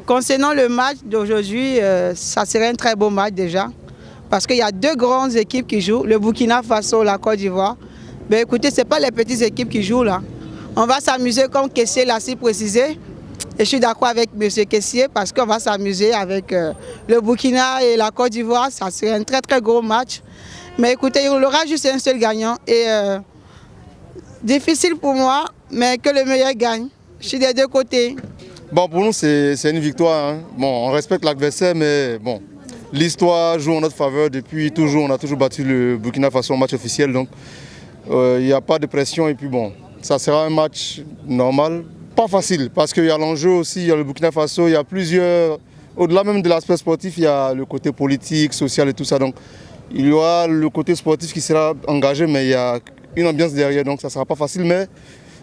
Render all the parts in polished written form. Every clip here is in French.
Concernant le match d'aujourd'hui, ça serait un très beau match déjà. Parce qu'il y a deux grandes équipes qui jouent, le Burkina Faso, la Côte d'Ivoire. Mais écoutez, ce n'est pas les petites équipes qui jouent là. On va s'amuser comme Kessié l'a si précisé. Et je suis d'accord avec M. Kessié parce qu'on va s'amuser avec le Burkina et la Côte d'Ivoire. Ça serait un très très gros match. Mais écoutez, il y aura juste un seul gagnant. Et difficile pour moi, mais que le meilleur gagne. Je suis des deux côtés. Bon, pour nous, c'est une victoire. Hein. Bon, on respecte l'adversaire, mais bon, l'histoire joue en notre faveur. Depuis toujours, on a toujours battu le Burkina Faso en match officiel. Donc, il n'y a pas de pression. Et puis bon, ça sera un match normal. Pas facile, parce qu'il y a l'enjeu aussi, il y a le Burkina Faso, il y a plusieurs... Au-delà même de l'aspect sportif, il y a le côté politique, social et tout ça. Donc, il y aura le côté sportif qui sera engagé, mais il y a une ambiance derrière. Donc, ça ne sera pas facile. Mais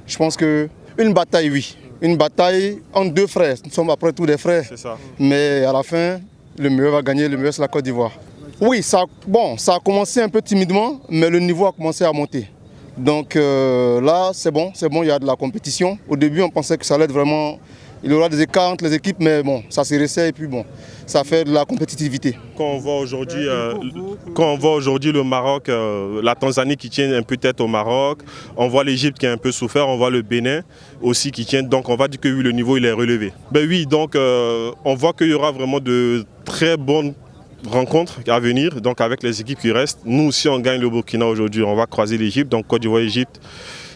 je pense qu'une bataille, oui. Une bataille entre deux frères. Nous sommes après tout des frères. C'est ça. Mais à la fin, le meilleur va gagner. Le meilleur, c'est la Côte d'Ivoire. Oui, ça a commencé un peu timidement, mais le niveau a commencé à monter. Donc là, c'est bon, il y a de la compétition. Au début, on pensait que ça allait être vraiment... Il y aura des écarts entre les équipes, mais bon, ça se resserre et puis bon, ça fait de la compétitivité. Quand on voit aujourd'hui le Maroc, la Tanzanie qui tient un peu tête au Maroc, on voit l'Égypte qui a un peu souffert, on voit le Bénin aussi qui tient, donc on va dire que oui, le niveau il est relevé. Ben oui, donc on voit qu'il y aura vraiment de très bonnes rencontres à venir, donc avec les équipes qui restent. Nous aussi on gagne le Burkina aujourd'hui, on va croiser l'Égypte, donc Côte d'Ivoire-Égypte.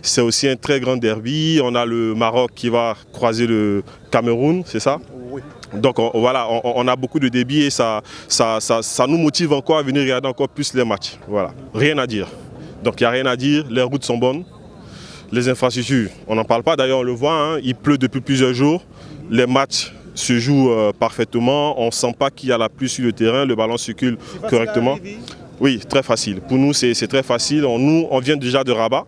C'est aussi un très grand derby. On a le Maroc qui va croiser le Cameroun, c'est ça? Oui. Donc voilà, on a beaucoup de débit et ça nous motive encore à venir regarder encore plus les matchs. Voilà, rien à dire. Donc il n'y a rien à dire, les routes sont bonnes, les infrastructures, on n'en parle pas. D'ailleurs on le voit, hein, il pleut depuis plusieurs jours. Les matchs se jouent parfaitement, on ne sent pas qu'il y a la pluie sur le terrain, le ballon circule correctement. Oui, très facile. Pour nous c'est très facile. Nous on vient déjà de Rabat.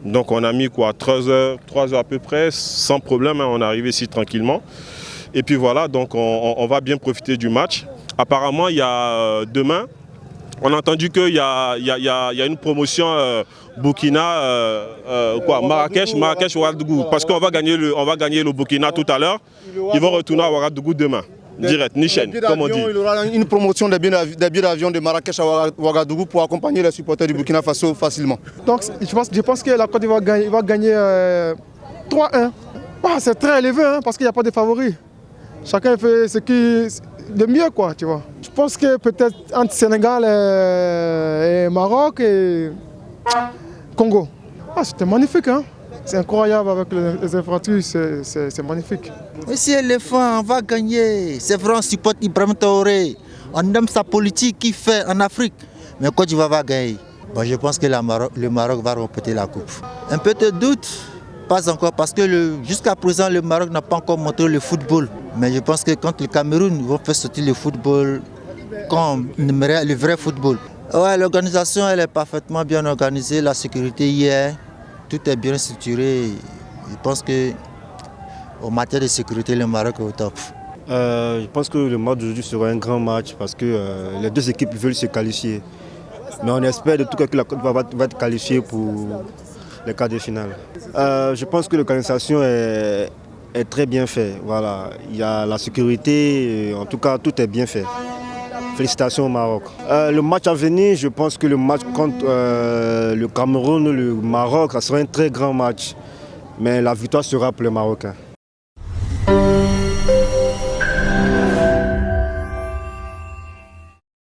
Donc on a mis quoi, 3 heures à peu près, sans problème, hein, on est arrivé ici tranquillement. Et puis voilà, donc on va bien profiter du match. Apparemment, il y a demain, on a entendu qu'il y a une promotion Burkina, Marrakech, Ouagadougou. Parce qu'on va gagner le Burkina tout à l'heure. Ils vont retourner à Ouagadougou demain. Direct, Nichen, comme on dit. Il y aura une promotion des billets d'avion de Marrakech à Ouagadougou pour accompagner les supporters du Burkina Faso facilement. Donc je pense que la Côte d'Ivoire va gagner 3-1. Ah, c'est très élevé hein, parce qu'il n'y a pas de favoris. Chacun fait ce qui de mieux, quoi, tu vois. Je pense que peut-être entre Sénégal et Maroc et Congo. Ah, c'était magnifique, hein. C'est incroyable avec les infrastructures, c'est magnifique. Monsieur Éléphant, on va gagner. C'est vrai, on supporte Ibrahim Traoré. On aime sa politique qu'il fait en Afrique. Mais Côte d'Ivoire va gagner. Bon, je pense que le Maroc va remporter la coupe. Un peu de doute, pas encore, parce que jusqu'à présent, le Maroc n'a pas encore montré le football. Mais je pense que contre le Cameroun, ils vont faire sortir le football comme le vrai football. Ouais, l'organisation, elle est parfaitement bien organisée. La sécurité hier. Tout est bien structuré. Je pense qu'en matière de sécurité, le Maroc est au top. Je pense que le match d'aujourd'hui sera un grand match parce que les deux équipes veulent se qualifier. Mais on espère de tout cas que la Côte d'Ivoire va être qualifiée pour les quarts de finale. Je pense que l'organisation est très bien faite. Voilà. Il y a la sécurité, en tout cas tout est bien fait. Félicitations au Maroc. Le match à venir, je pense que le match contre le Cameroun, le Maroc, ça sera un très grand match. Mais la victoire sera pour les Marocains.